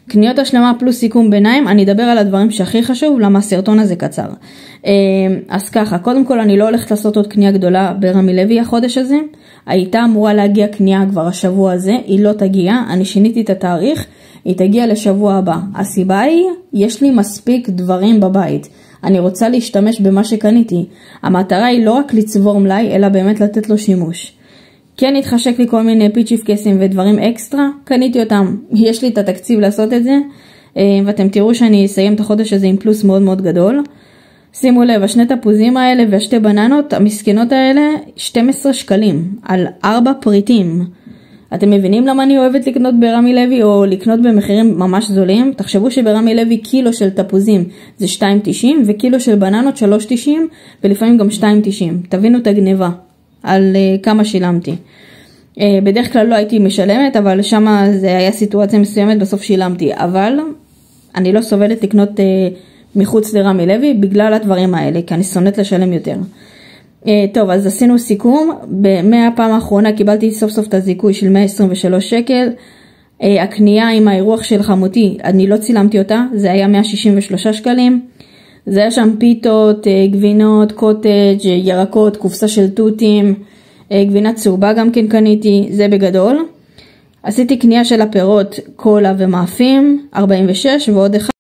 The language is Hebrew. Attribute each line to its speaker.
Speaker 1: קניות השלמה פלוס סיכום ביניים, אני אדבר על הדברים שהכי חשוב, למה הסרטון הזה קצר. אז ככה, קודם כל אני לא הולכת לעשות עוד קנייה גדולה ברמי לוי החודש הזה, הייתה אמורה להגיע קנייה כבר השבוע הזה, היא לא תגיע, אני שיניתי את התאריך, היא תגיע לשבוע הבא. הסיבה היא, יש לי מספיק דברים בבית, אני רוצה להשתמש במה שקניתי, המטרה היא לא רק לצבור מלאי, אלא באמת לתת לו שימוש. כן התחשק לי כל מיני פיצ'יפקסים ודברים אקסטרה, קניתי אותם, יש לי את התקציב לעשות את זה, ואתם תראו שאני אסיים את החודש הזה עם פלוס מאוד מאוד גדול. שימו לב, השני תפוזים האלה והשתי בננות, המסכנות האלה, 12 שקלים, על 4 פריטים. אתם מבינים למה אני אוהבת לקנות ברמי לוי, או לקנות במחירים ממש זולים? תחשבו שברמי לוי קילו של תפוזים זה 2.90, וקילו של בננות 3.90, ולפעמים גם 2.90. תבינו את הגניבה. על כמה שילמתי. בדרך כלל לא הייתי משלמת, אבל שמה זה היה סיטואציה מסוימת, בסוף שילמתי. אבל אני לא סובלת לקנות מחוץ לרמי לוי בגלל הדברים האלה, כי אני שונאת לשלם יותר. טוב, אז עשינו סיכום. מהפעם האחרונה קיבלתי סוף סוף את הזיכוי של 123 שקל. הקנייה עם האירוח של חמותי, אני לא צילמתי אותה, זה היה 163 שקלים. זה היה שם פיתות, גבינות, קוטג', ירקות, קופסה של תותים, גבינה צהובה גם כן קניתי, זה בגדול. עשיתי קנייה של הפירות, קולה ומאפים, 46 ועוד אחד.